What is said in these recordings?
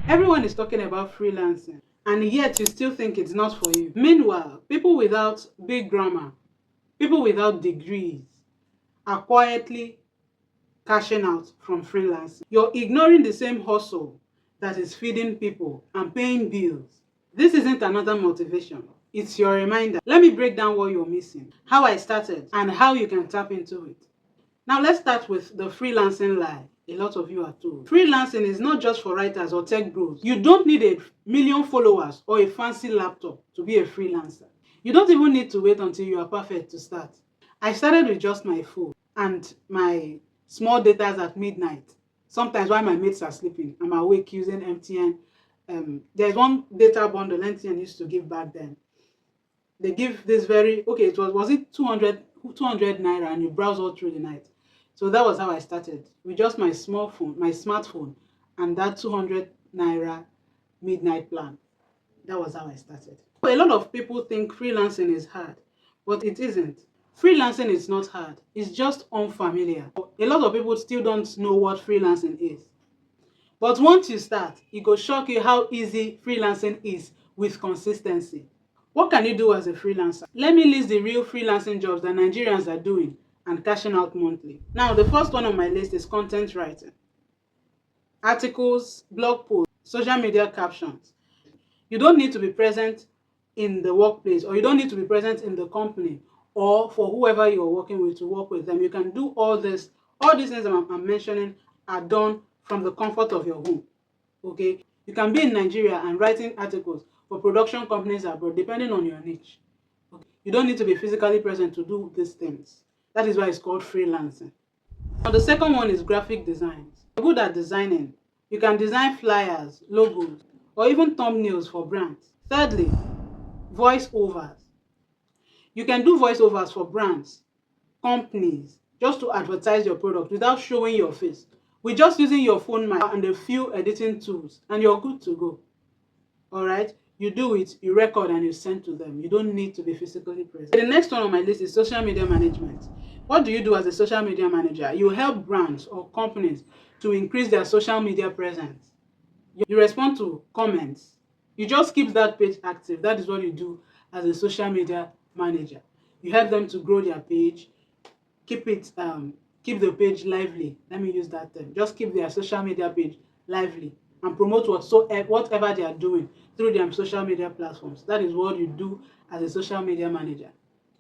Everyone is talking about freelancing, and yet you still think it's not for you. Meanwhile, people without big grammar, people without degrees are quietly cashing out from freelancing. You're ignoring the same hustle that is feeding people and paying bills. This isn't another motivation. It's your reminder. Let me break down what you're missing, how I started, and how you can tap into it. Now let's start with the freelancing lie a lot of you are told. Freelancing is not just for writers or tech bros. You don't need a million followers or a fancy laptop to be a freelancer. You don't even need to wait until you are perfect to start. I started with just my phone and my small data at midnight. Sometimes while my mates are sleeping, I'm awake using MTN. There's one data bundle MTN used to give back then. They give this very, okay, it was it 200 naira, and you browse all through the night. So that was how I started, with just my small phone, my smartphone, and that 200 naira midnight plan. That was how I started. A lot of people think freelancing is hard, but it isn't. Freelancing is not hard, it's just unfamiliar. A lot of people still don't know what freelancing is. But once you start, it will shock you how easy freelancing is with consistency. What can you do as a freelancer? Let me list the real freelancing jobs that Nigerians are doing and cashing out monthly. Now, the first one on my list is content writing. Articles, blog posts, social media captions. You don't need to be present in the workplace, or you don't need to be present in the company, or for whoever you're working with to work with them. You can do all this. All these things I'm mentioning are done from the comfort of your home. Okay? You can be in Nigeria and writing articles for production companies abroad, depending on your niche. Okay? You don't need to be physically present to do these things. That is why it's called freelancing. Now, the second one is graphic designs. You're good at designing. You can design flyers, logos, or even thumbnails for brands. Thirdly, voiceovers. You can do voiceovers for brands, companies, just to advertise your product without showing your face. With just using your phone mic and a few editing tools, and you're good to go. All right? You do it, you record, and you send to them. You don't need to be physically present. The next one on my list is social media management. What do you do as a social media manager? You help brands or companies to increase their social media presence. You respond to comments. You just keep that page active. That is what you do as a social media manager. You help them to grow their page, keep the page lively. Let me use that term. Just keep their social media page lively and promote whatever they are doing through their social media platforms. That is what you do as a social media manager.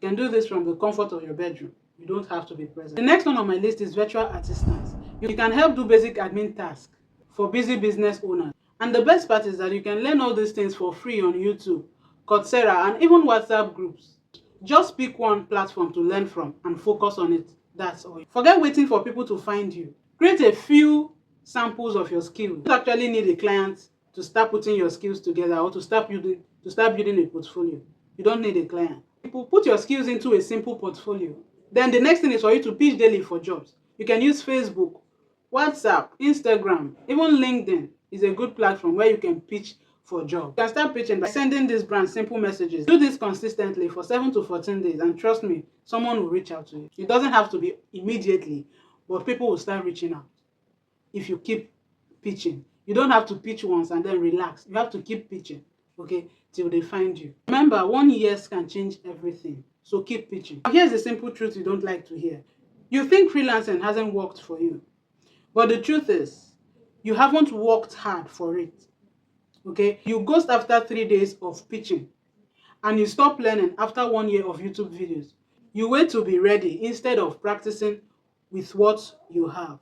You can do this from the comfort of your bedroom. You don't have to be present. The next one on my list is virtual assistants. You can help do basic admin tasks for busy business owners. And the best part is that you can learn all these things for free on YouTube, Coursera, and even WhatsApp groups. Just pick one platform to learn from and focus on it. That's all. Forget waiting for people to find you. Create a few samples of your skills. You actually need a client to start putting your skills together, or to start building a portfolio. You don't need a client. People put your skills into a simple portfolio. Then the next thing is for you to pitch daily for jobs. You can use Facebook, WhatsApp, Instagram, even LinkedIn is a good platform where you can pitch for jobs. You can start pitching by sending these brands simple messages. Do this consistently for 7 to 14 days, and trust me, someone will reach out to you. It doesn't have to be immediately, but people will start reaching out if you keep pitching. You don't have to pitch once and then relax. You have to keep pitching, okay, till they find you. Remember, 1 year can change everything. So keep pitching. Now, here's the simple truth you don't like to hear. You think freelancing hasn't worked for you, but the truth is, you haven't worked hard for it. Okay, you ghost after 3 days of pitching, and you stop learning after 1 year of YouTube videos. You wait to be ready instead of practicing with what you have.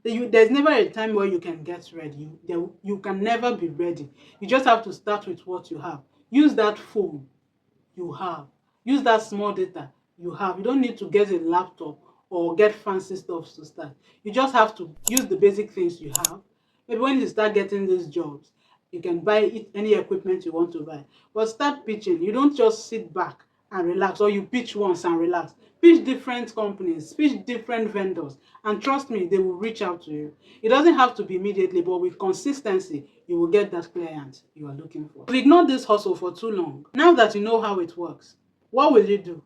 There's never a time where you can get ready. You can never be ready. You just have to start with what you have. Use that phone you have. Use that small data you have. You don't need to get a laptop or get fancy stuff to start. You just have to use the basic things you have. Maybe when you start getting these jobs, you can buy any equipment you want to buy. But start pitching. You don't just sit back and relax, or you pitch once and relax. Pitch different companies, pitch different vendors, and trust me, they will reach out to you. It doesn't have to be immediately, but with consistency, you will get that client you are looking for. You've ignored this hustle for too long. Now that you know how it works, what will you do?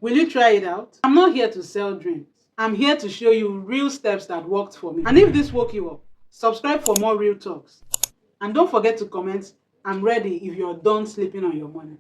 Will you try it out? I'm not here to sell dreams. I'm here to show you real steps that worked for me. And if this woke you up, subscribe for more real talks. And don't forget to comment, I'm ready if you're done sleeping on your money.